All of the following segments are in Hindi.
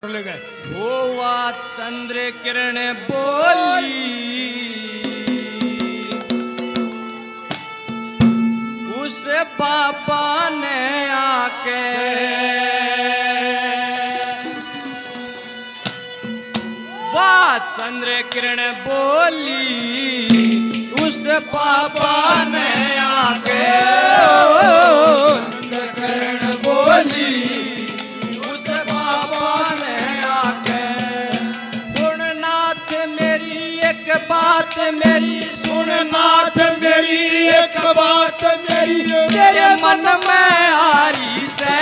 होवा चंद्र किरण बोली उस बाबा ने आके वाह चंद्र किरण बोली उस बाबा ने आके चंद्र किरण बोली बात मेरी सुन नाथ मेरी एक बात मेरी तेरे मन में आ रही से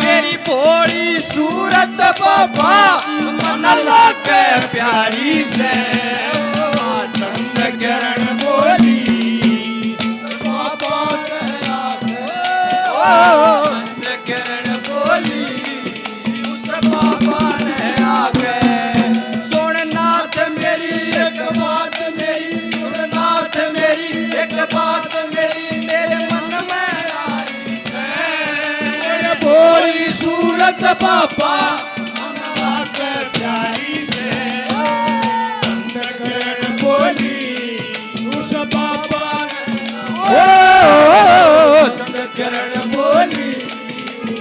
तेरी भोली सूरत बाबा मन लागे प्यारी से चंद्र किरण बोली बाबा चंद्र किरण बोली उस बाबा ने आगे बात मेरी मेरे मन में आई से मेरे भोली सूरत बाबा मन लागे प्यारी से चंद्र किरण बोली उस बाबा ने चंद्र किरण बोली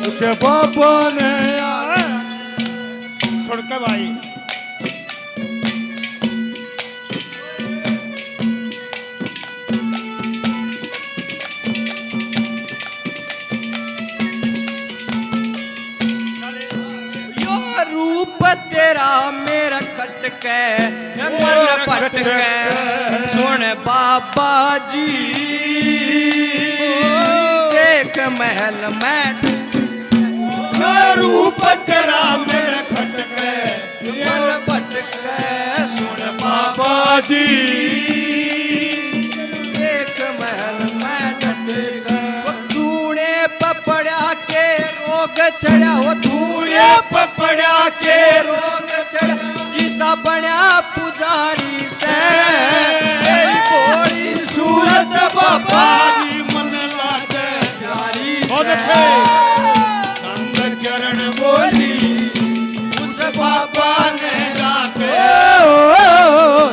उस बाबा ने सुन के भाई तेरा मेरा खटके मन पटके सुन बाबा जी देख महल में रूप तेरा मेरा खटके मन पटके सुन बाबा जी देख महल में टटके धूणे पपड़ा के रोग चढ़ा वो धूणे पपड़ा के रोग चढ़ा किसा बना पुजारी से तेरी भोली सूरत बाबा मन लागे प्यारी से चंद्र किरण बोली उस बाबा ने आके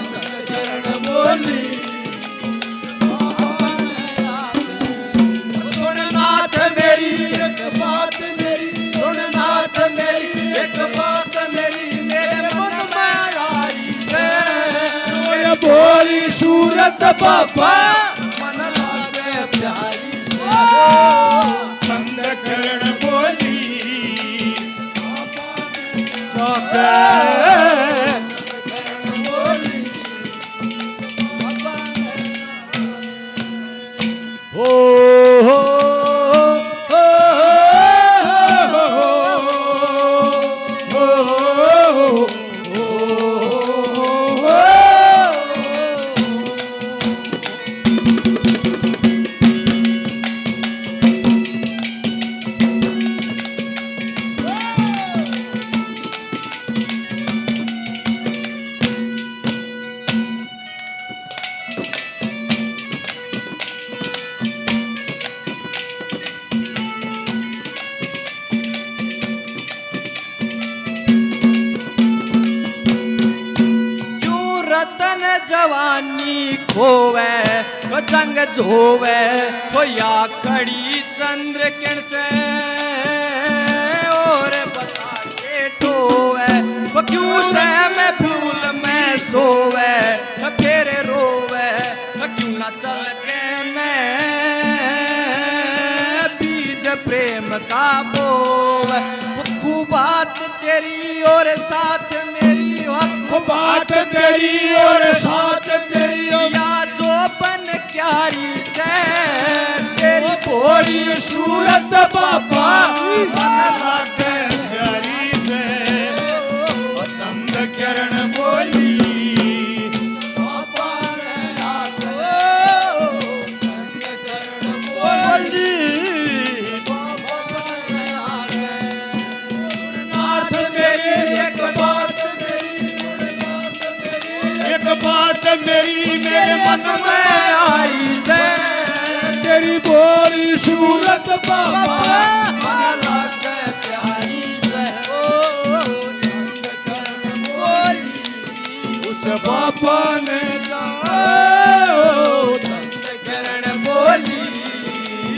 चंद्र किरण बोली सुन नाथ मेरी एक बात मेरी सुन नाथ मेरी एक बात मेरी मेरे मन में आई से मेरे भोली सूरत बाबा मन लागे प्यारी से चंद्र किरण बोली जवानी खोवे वो जंग जोवे वो या खड़ी चंद्र किरण से और बता के टोवे वो क्यों से मैं भूल में सोवे वो फिर रोवे वो क्यों ना चल के मैं बीज प्रेम का बोवे वो खूब बात तेरी और साथ मेरी बात तेरी और साथ तेरी या चौपन क्यारी से तेरी भोली सूरत बाबा मन लागे प्यारी से चंद्र किरण बोली बाबा ने आके चंद्र किरण बोली बाबा ने आके नाथ मेरी एक बात बात मेरी मेरे मन में आई से तेरी भोली सूरत बाबा मन लागे प्यारी से बाबा ने संत किरण बोली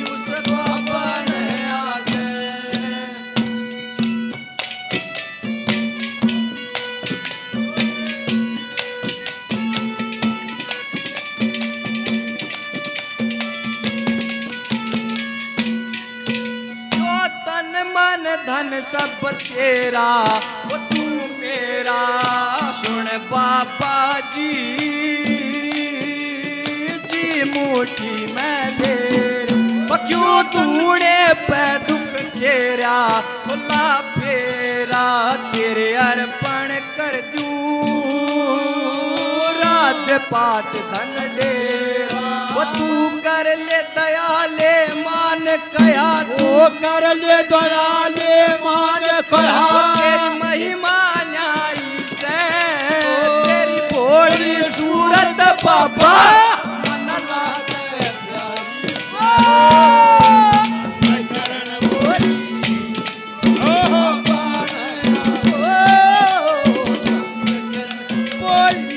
उस बाबा ने आगे। तन मन धन सब तेरा वो तू मेरा सुन बाबा जी जी मुट्ठी में ले वो क्यों तूने पे दुख घेरा वो ला फेरा तेरे अर्पण कर दूं राजपाट धन डेरा वो तू कर ले दयाले मान कया तू कर ले दयाले मान कया तेरी महिमा न्यारी से तेरी भोली सूरत बाबा मन लागे प्यारी करण बोली बोली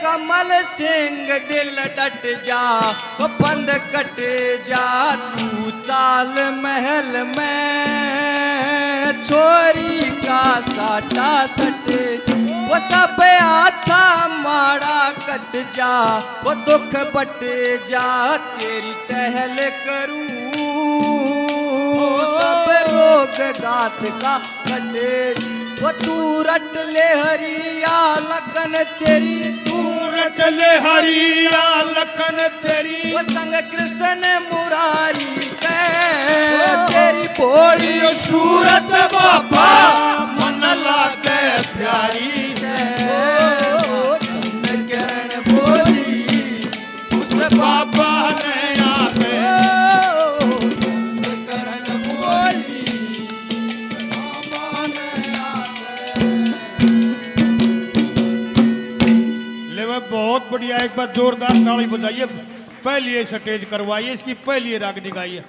कमल सिंह दिल डट जा वो बंद कट जा तू चाल महल में छोरी का साटा सट वो सब अच्छा माड़ा कट जा वो दुख बट जा तेरी टहल करूं सब रोग गात का कटे वो तू रट ले हरिया लखन तेरी तू रट ले हरिया लखन तेरी वो संग कृष्ण मुरारी से तेरी भोली सूरत बाबा मन लागे प्यारी से संत किरण बोली उस बाबा ने आगे संत किरण बोली बाबा ने बहुत बढ़िया। एक बार जोरदार ताली बजाइए। पहली ये स्टेज करवाइए, इसकी पहली ये राग निकालिए।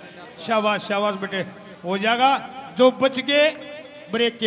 शाबाश शाबाश बेटे, हो जाएगा। जो बच गए ब्रेक के